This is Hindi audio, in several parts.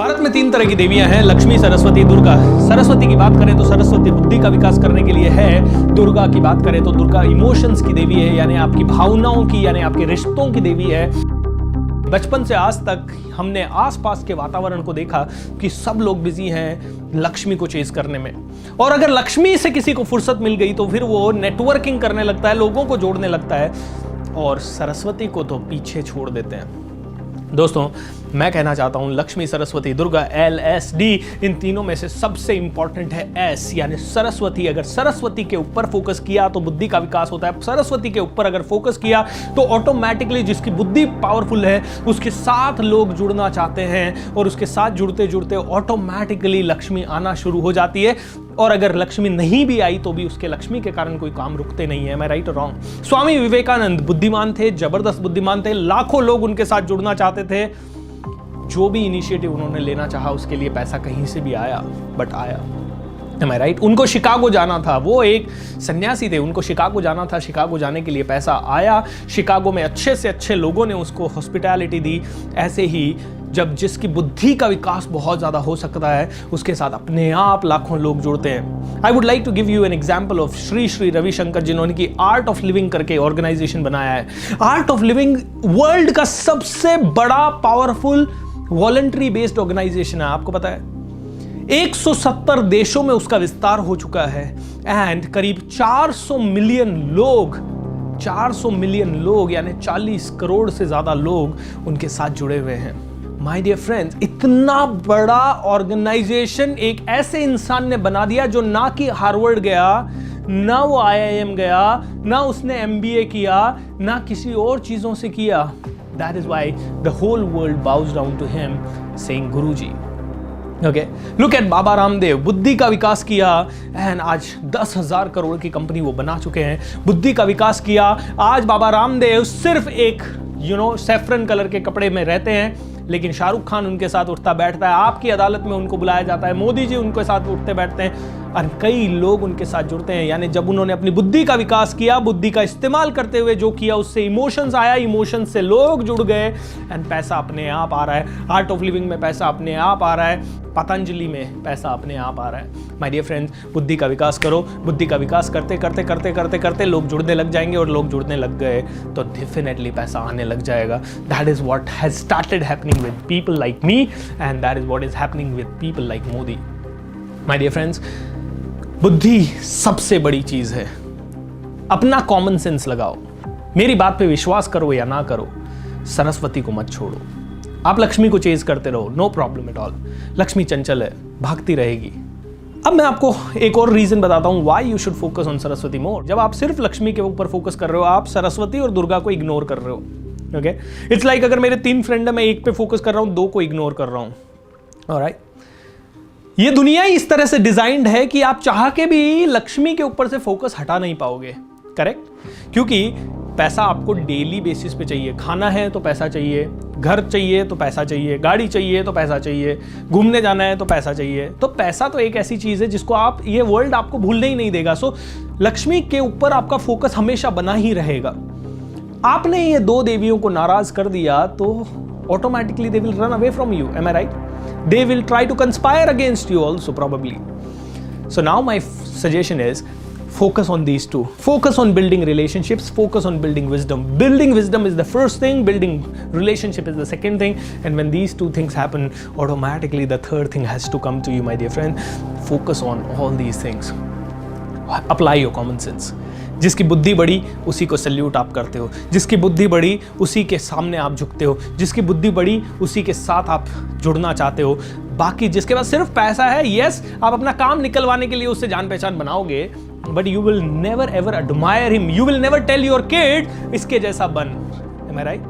भारत में 3 तरह की देवियां हैं, लक्ष्मी, सरस्वती, दुर्गा। सरस्वती की बात करें तो सरस्वती बुद्धि का विकास करने के लिए है। दुर्गा की बात करें तो दुर्गा इमोशंस की देवी है, यानी आपकी भावनाओं की, यानी आपके रिश्तों की देवी है। बचपन से आज तक हमने आसपास के वातावरण को देखा कि सब लोग बिजी हैं लक्ष्मी को चेज करने में, और अगर लक्ष्मी से किसी को फुर्सत मिल गई तो फिर वो नेटवर्किंग करने लगता है, लोगों को जोड़ने लगता है, और सरस्वती को तो पीछे छोड़ देते हैं। दोस्तों, मैं कहना चाहता हूं लक्ष्मी, सरस्वती, दुर्गा, LSD, इन तीनों में से सबसे इंपॉर्टेंट है S, यानी सरस्वती। अगर सरस्वती के ऊपर फोकस किया तो बुद्धि का विकास होता है। सरस्वती के ऊपर अगर फोकस किया तो ऑटोमेटिकली जिसकी बुद्धि पावरफुल है उसके साथ लोग जुड़ना चाहते हैं, और उसके साथ जुड़ते जुड़ते ऑटोमेटिकली लक्ष्मी आना शुरू हो जाती है। और अगर लक्ष्मी नहीं भी आई तो भी उसके लक्ष्मी के कारण कोई काम रुकते नहीं है। मैं राइट और रॉन्ग? स्वामी विवेकानंद बुद्धिमान थे, जबरदस्त बुद्धिमान थे, लाखों लोग उनके साथ जुड़ना चाहते थे। जो भी इनिशिएटिव उन्होंने लेना चाहा उसके लिए पैसा कहीं से भी आया, बट आया। Am I right? उनको शिकागो जाना था, वो एक सन्यासी थे, उनको शिकागो जाना था, शिकागो जाने के लिए पैसा आया। शिकागो में अच्छे से अच्छे लोगों ने उसको हॉस्पिटैलिटी दी। ऐसे ही जब जिसकी बुद्धि का विकास बहुत ज्यादा हो सकता है उसके साथ अपने आप लाखों लोग जुड़ते हैं। I would like to give you an example of Shri Shri Ravishankar, जिन्होंने की आर्ट ऑफ लिविंग करके ऑर्गेनाइजेशन बनाया है। आर्ट ऑफ लिविंग वर्ल्ड का सबसे बड़ा पावरफुल वॉलंटरी बेस्ड ऑर्गेनाइजेशन है। आपको पता है 170 देशों में उसका विस्तार हो चुका है, एंड करीब 400 मिलियन लोग यानी 40 करोड़ से ज्यादा लोग उनके साथ जुड़े हुए हैं। माय डियर फ्रेंड्स, इतना बड़ा ऑर्गेनाइजेशन एक ऐसे इंसान ने बना दिया जो ना कि हार्वर्ड गया, ना वो IIM गया, ना उसने MBA किया, ना किसी और चीजों से किया। That is why the whole world bows down to him, saying Guruji. Okay, look at Baba Ramdev, बुद्धि का विकास किया एंड आज 10,000 करोड़ की कंपनी वो बना चुके हैं। बुद्धि का विकास किया, आज बाबा रामदेव सिर्फ एक सैफरन कलर के कपड़े में रहते हैं, लेकिन शाहरुख खान उनके साथ उठता बैठता है, आपकी अदालत में उनको बुलाया जाता है, मोदी जी उनके साथ उठते बैठते हैं, और कई लोग उनके साथ जुड़ते हैं। यानी जब उन्होंने अपनी बुद्धि का विकास किया, बुद्धि का इस्तेमाल करते हुए जो किया, उससे इमोशंस आया, इमोशंस से लोग जुड़ गए, एंड पैसा अपने आप आ रहा है। आर्ट ऑफ लिविंग में पैसा अपने आप आ रहा है, पतंजलि में पैसा अपने आप आ रहा है। माय डियर फ्रेंड्स, बुद्धि का विकास करो। बुद्धि का विकास करते करते करते करते करते लोग जुड़ने लग जाएंगे, और लोग जुड़ने लग गए तो डेफिनेटली पैसा आने लग जाएगा। That is what has started happening with people like me, and that is what is happening with people like Modi. My dear friends, बुद्धि सबसे बड़ी चीज है। अपना कॉमन सेंस लगाओ, मेरी बात पे विश्वास करो या ना करो, सरस्वती को मत छोड़ो। आप लक्ष्मी को चेज करते रहो, no problem at all. Lakshmi चंचल है, भागती रहेगी। अब मैं आपको एक और रीजन बताता हूं why you should focus on Saraswati more. जब आप सिर्फ लक्ष्मी के ऊपर फोकस कर रहे हो, आप सरस्वती और दुर्गा को इग्नोर कर रहे हो। ओके, इट्स लाइक अगर मेरे 3 फ्रेंड है, मैं एक पे फोकस कर रहा हूं, 2 को इग्नोर कर रहा हूं। ऑलराइट, ये दुनिया ही इस तरह से डिजाइंड है कि आप चाह के भी लक्ष्मी के ऊपर से फोकस हटा नहीं पाओगे। करेक्ट? क्योंकि पैसा आपको डेली बेसिस पे चाहिए। खाना है तो पैसा चाहिए, घर चाहिए तो पैसा चाहिए, गाड़ी चाहिए तो पैसा चाहिए, घूमने जाना है तो पैसा चाहिए। तो पैसा तो एक ऐसी चीज है जिसको आप, ये वर्ल्ड आपको भूलने ही नहीं देगा। सो लक्ष्मी के ऊपर आपका फोकस हमेशा बना ही रहेगा। आपने ये 2 देवियों को नाराज कर दिया तो automatically they will run away from you. Am I right? They will try to conspire against you also probably. So now my suggestion is focus on these 2. Focus on building relationships, focus on building wisdom. Building wisdom is the first thing, building relationship is the second thing, and when these 2 things happen, automatically the third thing has to come to you, my dear friend. Focus on all these things. Apply your common sense. जिसकी बुद्धि बड़ी उसी को सल्यूट आप करते हो, जिसकी बुद्धि बड़ी उसी के सामने आप झुकते हो, जिसकी बुद्धि बड़ी उसी के साथ आप जुड़ना चाहते हो। बाकी जिसके पास सिर्फ पैसा है, यस, आप अपना काम निकलवाने के लिए उससे जान पहचान बनाओगे, but you will never ever admire him. You will never tell your kid इसके जैसा बन। Am I right?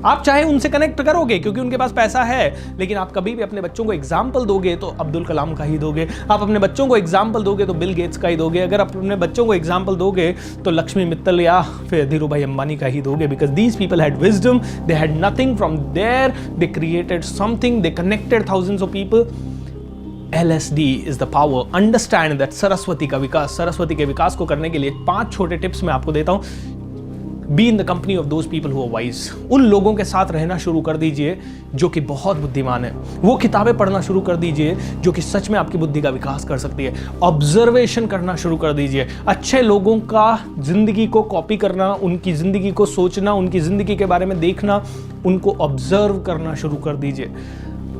आप चाहे उनसे कनेक्ट करोगे क्योंकि उनके पास पैसा है, लेकिन आप कभी भी अपने बच्चों को एग्जाम्पल दोगे तो अब्दुल कलाम का ही दोगे। आप अपने बच्चों को एग्जाम्पल दोगे तो बिल गेट्स का ही दोगे। अगर आप अपने बच्चों को एग्जाम्पल दोगे तो लक्ष्मी मित्तल या फिर धीरू भाई अंबानी का ही दोगे, because these people had wisdom, they had nothing from there, they created something, they connected thousands of people. LSD is the power. Understand that Saraswati का विकास, सरस्वती के विकास को करने के लिए 5 छोटे टिप्स मैं आपको देता हूं। Be in the company of those people who are wise. उन लोगों के साथ रहना शुरू कर दीजिए जो कि बहुत बुद्धिमान है। वो किताबें पढ़ना शुरू कर दीजिए जो कि सच में आपकी बुद्धि का विकास कर सकती है। ऑब्जर्वेशन करना शुरू कर दीजिए। अच्छे लोगों का जिंदगी को कॉपी करना, उनकी जिंदगी को सोचना, उनकी जिंदगी के बारे में देखना, उनको ऑब्जर्व करना शुरू कर दीजिए।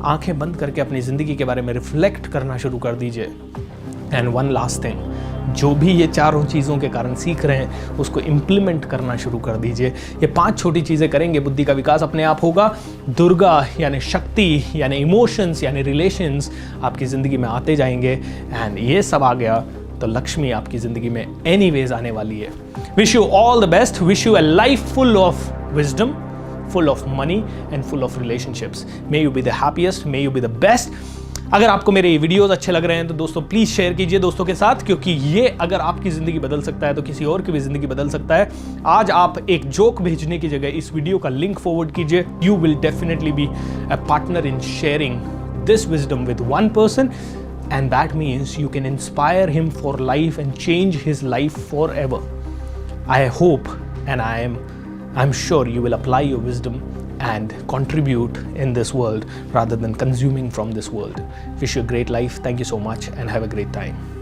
आंखें बंद करके अपनी जिंदगी के बारे में रिफ्लेक्ट करना शुरू कर दीजिए। एंड वन लास्ट थिंग, जो भी ये चारों चीज़ों के कारण सीख रहे हैं उसको इम्प्लीमेंट करना शुरू कर दीजिए। ये 5 छोटी चीज़ें करेंगे, बुद्धि का विकास अपने आप होगा। दुर्गा यानी शक्ति, यानी इमोशंस, यानी रिलेशंस आपकी ज़िंदगी में आते जाएंगे। एंड ये सब आ गया तो लक्ष्मी आपकी ज़िंदगी में एनीवेज आने वाली है। Wish you all the best. Wish you a life full of wisdom, full of money and full of relationships. May you be the happiest, may you be the best. अगर आपको मेरे ये वीडियोस अच्छे लग रहे हैं तो दोस्तों प्लीज शेयर कीजिए दोस्तों के साथ, क्योंकि ये अगर आपकी जिंदगी बदल सकता है तो किसी और की भी जिंदगी बदल सकता है। आज आप एक जोक भेजने की जगह इस वीडियो का लिंक फॉरवर्ड कीजिए। You will definitely be a partner in sharing this wisdom with one person, and that means you can inspire him for life and change his life forever. I hope and I'm sure you will apply your wisdom and contribute in this world rather than consuming from this world. Wish you a great life. Thank you so much and have a great time.